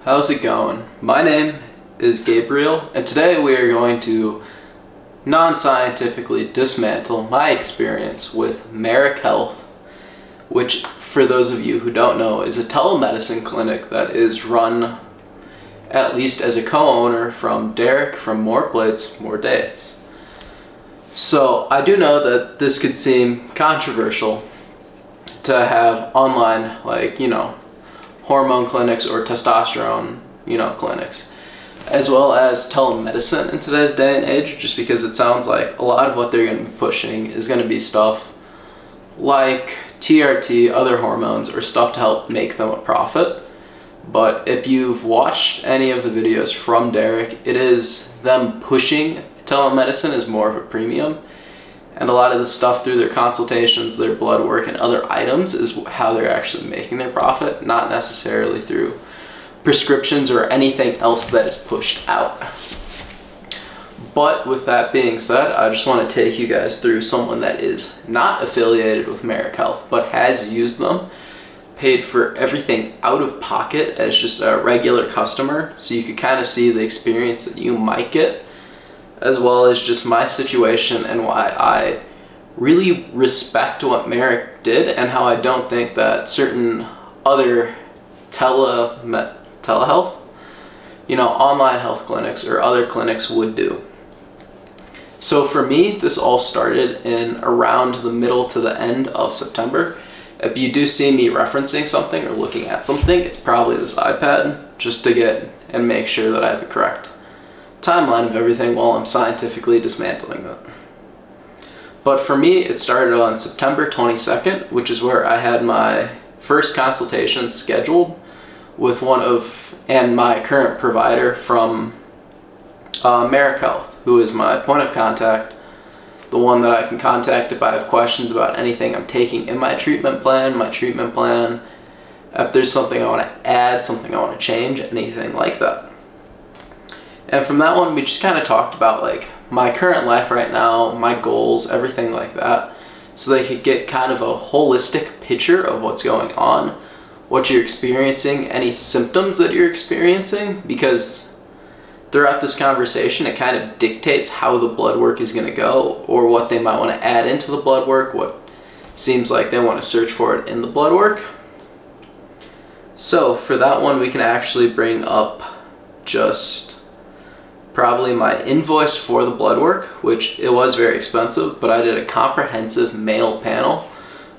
how's it going? My name is Gabriel, and today we are going to non-scientifically dismantle my experience with Marek Health, which, for those of you who don't know, is a telemedicine clinic that is run, at least as a co-owner, from Derek from More Plates, More Dates. So I do know that this could seem controversial to have online, hormone clinics or testosterone, clinics, as well as telemedicine in today's day and age, just because it sounds like a lot of what they're going to be pushing is going to be stuff like TRT, other hormones, or stuff to help make them a profit. But if you've watched any of the videos from Derek, it is them pushing telemedicine as more of a premium. And a lot of the stuff through their consultations, their blood work, and other items is how they're actually making their profit, not necessarily through prescriptions or anything else that is pushed out. But with that being said, I just want to take you guys through someone that is not affiliated with Merrick Health, but has used them, paid for everything out of pocket as just a regular customer, so you could kind of see the experience that you might get, as well as just my situation and why I really respect what Merrick did and how I don't think that certain other telehealth, online health clinics or other clinics would do. So for me, this all started in around the middle to the end of September. If you do see me referencing something or looking at something, it's probably this iPad, just to get and make sure that I have the correct timeline of everything while I'm scientifically dismantling it. But for me, it started on September 22nd, which is where I had my first consultation scheduled with my current provider from Marek Health, who is my point of contact, the one that I can contact if I have questions about anything I'm taking in my treatment plan, if there's something I want to add, something I want to change, anything like that. And from that one, we just kind of talked about my current life right now, my goals, everything like that, so they could get kind of a holistic picture of what's going on, what you're experiencing, any symptoms that you're experiencing, because throughout this conversation, it kind of dictates how the blood work is going to go, or what they might want to add into the blood work, what seems like they want to search for it in the blood work. So for that one, we can actually bring up just probably my invoice for the blood work, which it was very expensive, but I did a comprehensive male panel,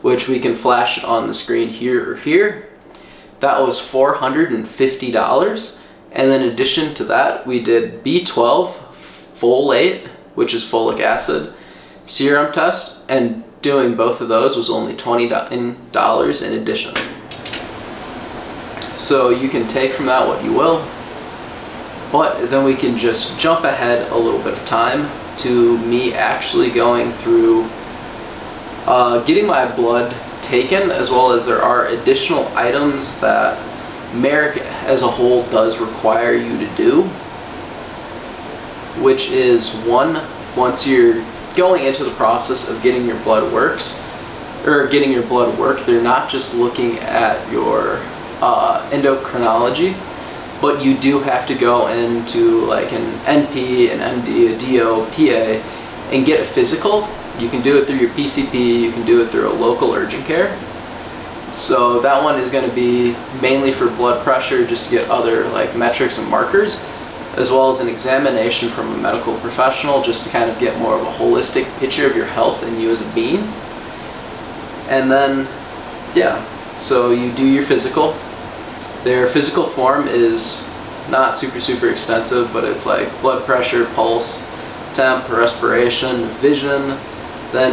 which we can flash it on the screen here or here. That was $450. And then in addition to that, we did B12, folate, which is folic acid, serum test, and doing both of those was only $20 in addition. So you can take from that what you will. But then we can just jump ahead a little bit of time to me actually going through getting my blood taken, as well as there are additional items that Merrick as a whole does require you to do, which is once you're going into the process of getting your blood work, they're not just looking at your endocrinology, but you do have to go into an NP, an MD, a DO, PA, and get a physical. You can do it through your PCP, you can do it through a local urgent care. So that one is going to be mainly for blood pressure, just to get other metrics and markers, as well as an examination from a medical professional, just to kind of get more of a holistic picture of your health and you as a being. And then, so you do your physical. Their physical form is not super extensive, but it's blood pressure, pulse, temp, respiration, vision, then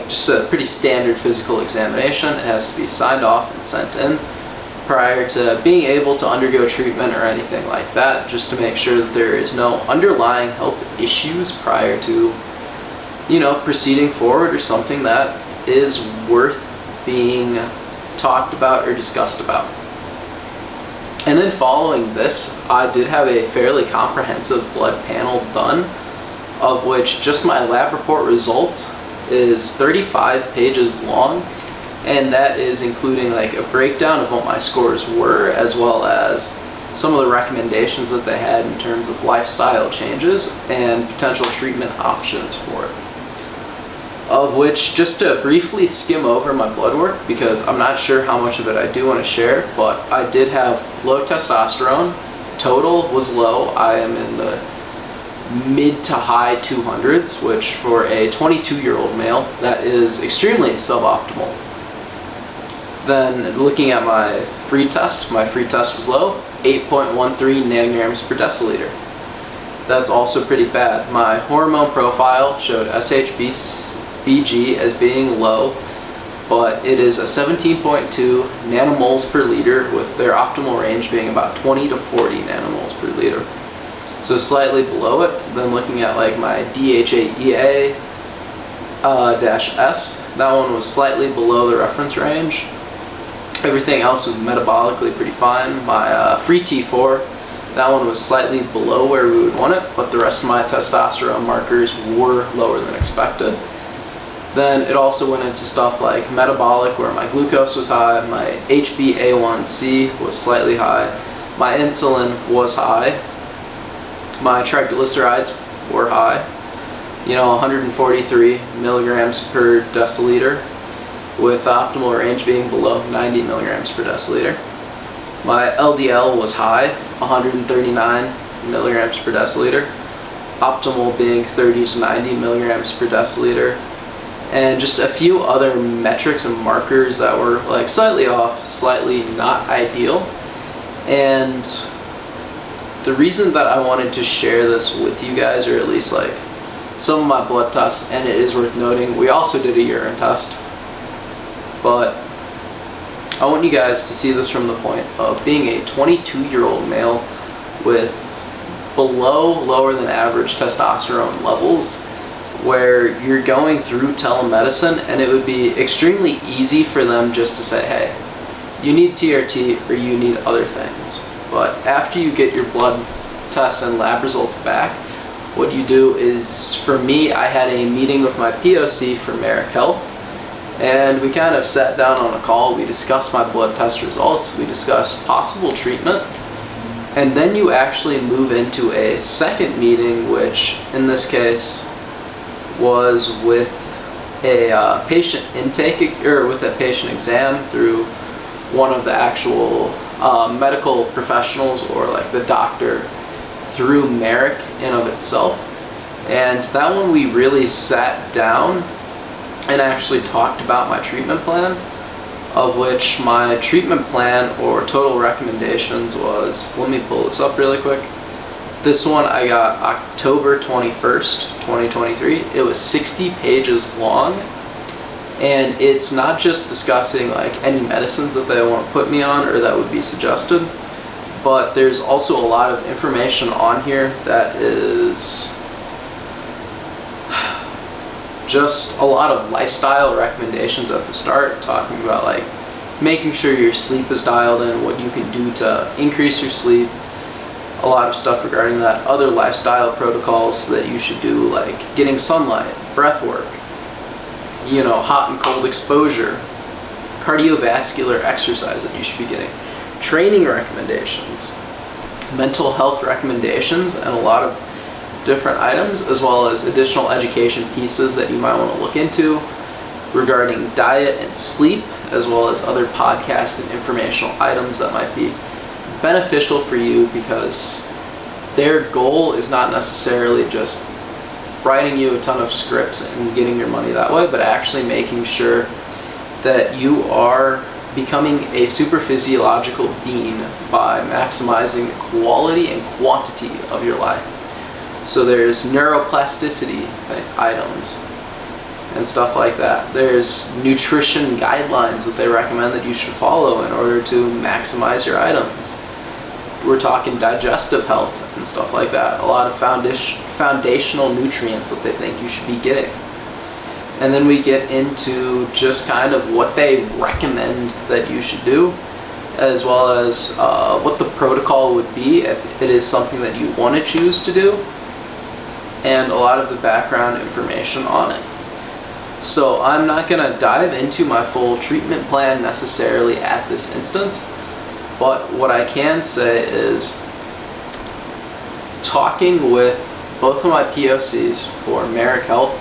just a pretty standard physical examination. It has to be signed off and sent in prior to being able to undergo treatment or anything like that, just to make sure that there is no underlying health issues prior to, proceeding forward, or something that is worth being talked about or discussed about. And then following this, I did have a fairly comprehensive blood panel done, of which just my lab report results is 35 pages long, and that is including a breakdown of what my scores were, as well as some of the recommendations that they had in terms of lifestyle changes and potential treatment options for it. Of which, just to briefly skim over my blood work, because I'm not sure how much of it I do want to share, but I did have low testosterone. Total was low. I am in the mid to high 200s, which for a 22-year-old male, that is extremely suboptimal. Then looking at my free test was low, 8.13 nanograms per deciliter. That's also pretty bad. My hormone profile showed SHBG as being low, but it is a 17.2 nanomoles per liter, with their optimal range being about 20 to 40 nanomoles per liter. So slightly below it. Then looking at like my DHAEA -S, that one was slightly below the reference range. Everything else was metabolically pretty fine. My free T4, that one was slightly below where we would want it, but the rest of my testosterone markers were lower than expected. Then it also went into stuff like metabolic, where my glucose was high, my HbA1c was slightly high, my insulin was high, my triglycerides were high, 143 milligrams per deciliter, with optimal range being below 90 milligrams per deciliter. My LDL was high, 139 milligrams per deciliter, optimal being 30 to 90 milligrams per deciliter, and just a few other metrics and markers that were like slightly off, slightly not ideal. And the reason that I wanted to share this with you guys, or at least like some of my blood tests, and it is worth noting, we also did a urine test, but I want you guys to see this from the point of being a 22-year-old male with lower than average testosterone levels, where you're going through telemedicine, and it would be extremely easy for them just to say, hey, you need TRT or you need other things. But after you get your blood tests and lab results back, what you do is, for me, I had a meeting with my POC for Marek Health, and we kind of sat down on a call. We discussed my blood test results, we discussed possible treatment, and then you actually move into a second meeting, which in this case was with a patient intake, or with a patient exam through one of the actual medical professionals, or like the doctor through Merrick in of itself. And that one we really sat down and actually talked about my treatment plan, of which my treatment plan or total recommendations was, let me pull this up really quick. This one I got October 21st, 2023. It was 60 pages long, and it's not just discussing like any medicines that they want to put me on or that would be suggested, but there's also a lot of information on here that is just a lot of lifestyle recommendations at the start, talking about like making sure your sleep is dialed in, what you can do to increase your sleep, a lot of stuff regarding that, other lifestyle protocols that you should do, like getting sunlight, breath work, hot and cold exposure, cardiovascular exercise that you should be getting, training recommendations, mental health recommendations, and a lot of different items, as well as additional education pieces that you might want to look into regarding diet and sleep, as well as other podcast and informational items that might be beneficial for you, because their goal is not necessarily just writing you a ton of scripts and getting your money that way, but actually making sure that you are becoming a super physiological being by maximizing the quality and quantity of your life. So there's neuroplasticity items and stuff like that. There's nutrition guidelines that they recommend that you should follow in order to maximize your items. We're talking digestive health and stuff like that. A lot of foundational nutrients that they think you should be getting. And then we get into just kind of what they recommend that you should do, as well as what the protocol would be if it is something that you want to choose to do, and a lot of the background information on it. So I'm not going to dive into my full treatment plan necessarily at this instance, But what I can say is, talking with both of my POCs for Merrick Health,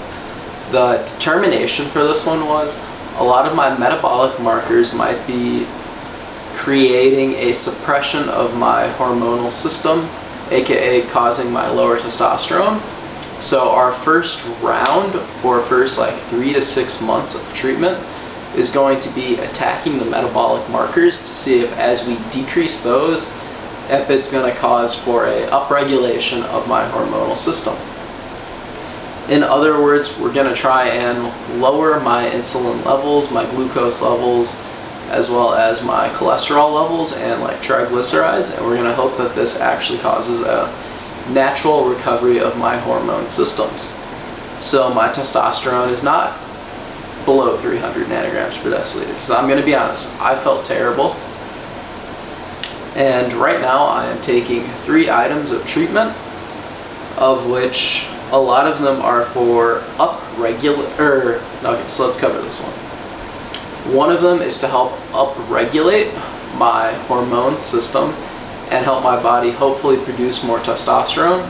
the determination for this one was a lot of my metabolic markers might be creating a suppression of my hormonal system, aka causing my lower testosterone. So our first round, or first like 3 to 6 months of treatment, is going to be attacking the metabolic markers to see if, as we decrease those, if it's going to cause for a upregulation of my hormonal system. In other words, we're going to try and lower my insulin levels, my glucose levels, as well as my cholesterol levels and like triglycerides, and we're going to hope that this actually causes a natural recovery of my hormone systems. So my testosterone is not below 300 nanograms per deciliter, because I'm going to be honest, I felt terrible. And right now I am taking 3 items of treatment, of which a lot of them are for okay, so let's cover this one. One of them is to help upregulate my hormone system and help my body hopefully produce more testosterone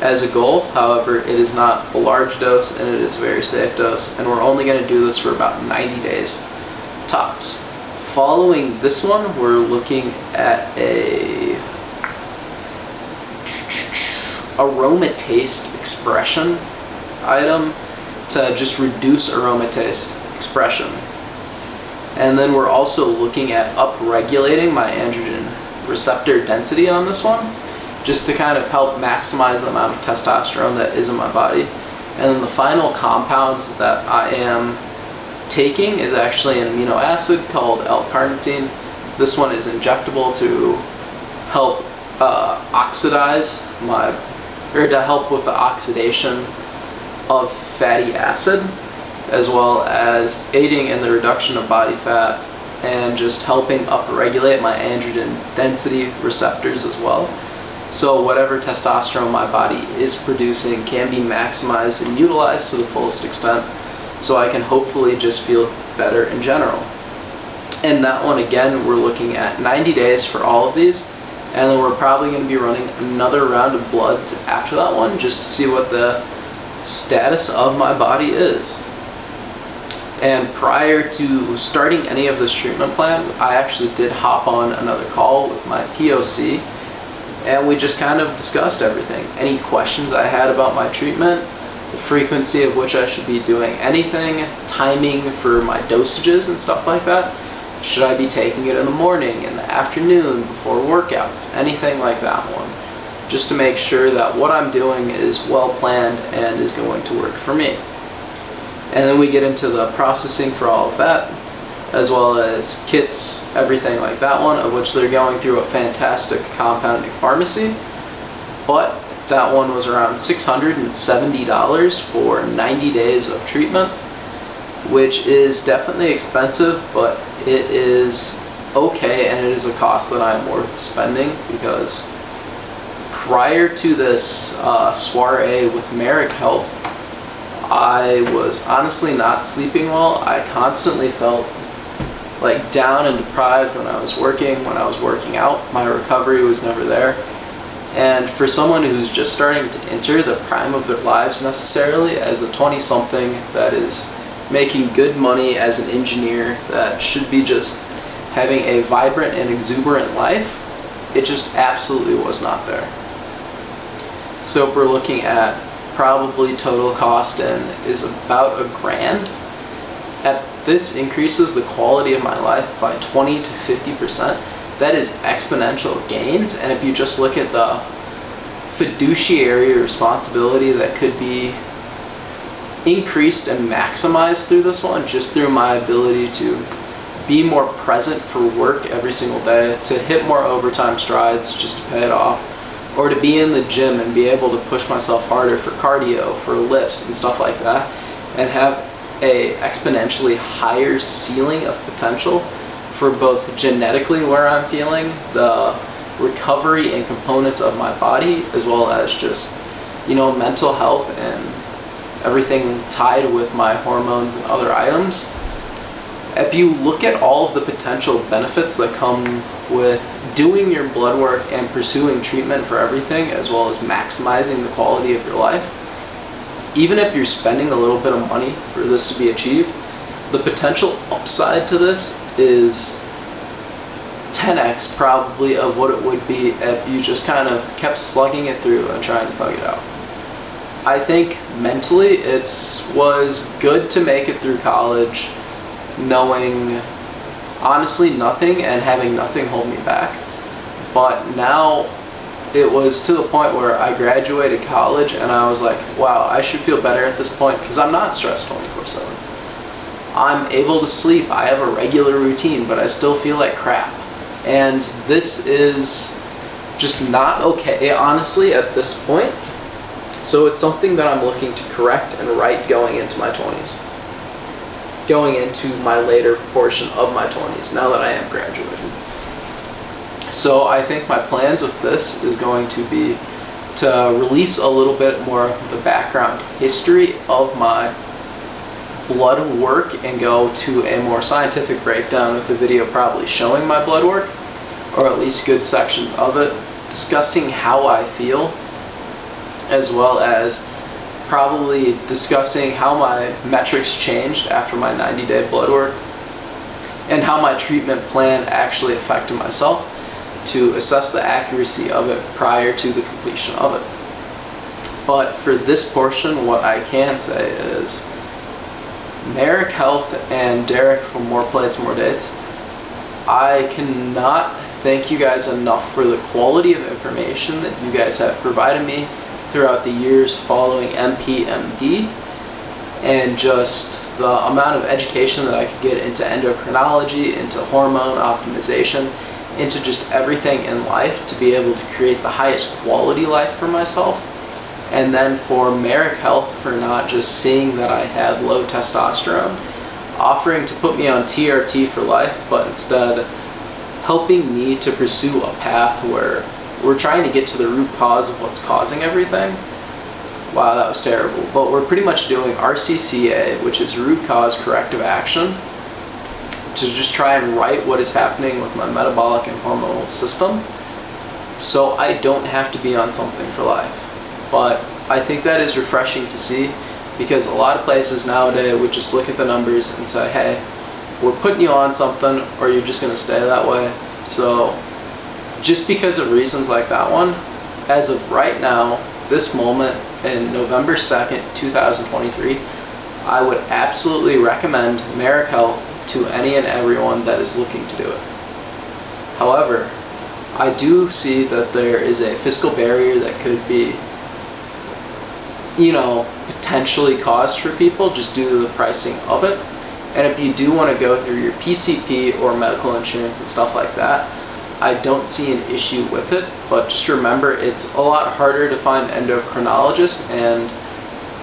as a goal. However, it is not a large dose and it is a very safe dose, and we're only going to do this for about 90 days tops. Following this one, we're looking at a aromatase expression item to just reduce aromatase expression. And then we're also looking at upregulating my androgen receptor density on this one, just to kind of help maximize the amount of testosterone that is in my body. And then the final compound that I am taking is actually an amino acid called L-carnitine. This one is injectable to help to help with the oxidation of fatty acid, as well as aiding in the reduction of body fat and just helping upregulate my androgen density receptors as well. So whatever testosterone my body is producing can be maximized and utilized to the fullest extent, so I can hopefully just feel better in general. And that one, again, we're looking at 90 days for all of these, and then we're probably going to be running another round of bloods after that one, just to see what the status of my body is. And prior to starting any of this treatment plan, I actually did hop on another call with my POC, and we just kind of discussed everything. Any questions I had about my treatment, the frequency of which I should be doing anything, timing for my dosages and stuff like that. Should I be taking it in the morning, in the afternoon, before workouts, anything like that one. Just to make sure that what I'm doing is well planned and is going to work for me. And then we get into the processing for all of that, as well as kits, everything like that one, of which they're going through a fantastic compounding pharmacy. But that one was around $670 for 90 days of treatment, which is definitely expensive, but it is okay, and it is a cost that I'm worth spending, because prior to this soiree with Marek Health, I was honestly not sleeping well. I constantly felt like down and deprived when I was working out. My recovery was never there. And for someone who's just starting to enter the prime of their lives necessarily, as a 20-something that is making good money as an engineer, that should be just having a vibrant and exuberant life, it just absolutely was not there. So if we're looking at probably total cost and is about $1,000. This increases the quality of my life by 20 to 50%. That is exponential gains, and if you just look at the fiduciary responsibility that could be increased and maximized through this one, just through my ability to be more present for work every single day, to hit more overtime strides just to pay it off, or to be in the gym and be able to push myself harder for cardio, for lifts and stuff like that, and have a exponentially higher ceiling of potential for both genetically where I'm feeling, the recovery and components of my body, as well as just, mental health and everything tied with my hormones and other items. if you look at all of the potential benefits that come with doing your blood work and pursuing treatment for everything, as well as maximizing the quality of your life, even if you're spending a little bit of money for this to be achieved, the potential upside to this is 10x probably of what it would be if you just kind of kept slugging it through and trying to thug it out. I think mentally it was good to make it through college knowing honestly nothing and having nothing hold me back. But now it was to the point where I graduated college and I was like, wow, I should feel better at this point because I'm not stressed 24/7. I'm able to sleep, I have a regular routine, but I still feel like crap. And this is just not okay, honestly, at this point. So it's something that I'm looking to correct and right going into my 20s. Going into my later portion of my 20s, now that I am graduating. So I think my plans with this is going to be to release a little bit more of the background history of my blood work and go to a more scientific breakdown with a video probably showing my blood work, or at least good sections of it, discussing how I feel, as well as probably discussing how my metrics changed after my 90-day blood work and how my treatment plan actually affected myself, to assess the accuracy of it prior to the completion of it. But for this portion, what I can say is Marek Health and Derek from More Plates, More Dates, I cannot thank you guys enough for the quality of information that you guys have provided me throughout the years following MPMD, and just the amount of education that I could get into endocrinology, into hormone optimization, into just everything in life to be able to create the highest quality life for myself. And then for Merrick Health for not just seeing that I had low testosterone, offering to put me on TRT for life, but instead helping me to pursue a path where we're trying to get to the root cause of what's causing everything. Wow, that was terrible. But we're pretty much doing RCCA, which is root cause corrective action, to just try and right what is happening with my metabolic and hormonal system, so I don't have to be on something for life. But I think that is refreshing to see, because a lot of places nowadays would just look at the numbers and say, hey, we're putting you on something or you're just going to stay that way. So just because of reasons like that one, as of right now, this moment in November 2nd, 2023, I would absolutely recommend Merrick Health to any and everyone that is looking to do it. However, I do see that there is a fiscal barrier that could be, potentially caused for people just due to the pricing of it. And if you do want to go through your PCP or medical insurance and stuff like that, I don't see an issue with it. But just remember, it's a lot harder to find endocrinologists and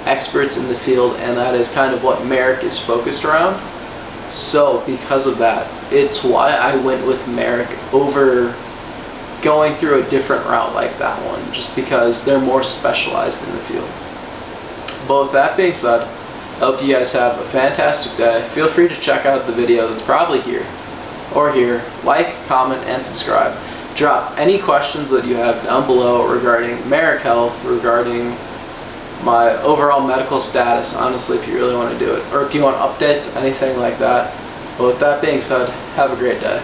experts in the field, and that is kind of what Merrick is focused around. So because of that, it's why I went with Merrick over going through a different route like that one, just because they're more specialized in the field. But with that being said, I hope you guys have a fantastic day. Feel free to check out the video that's probably here or here. Like, comment, and subscribe. Drop any questions that you have down below regarding Merrick Health, regarding my overall medical status, honestly, if you really want to do it, or if you want updates, anything like that. But with that being said, have a great day.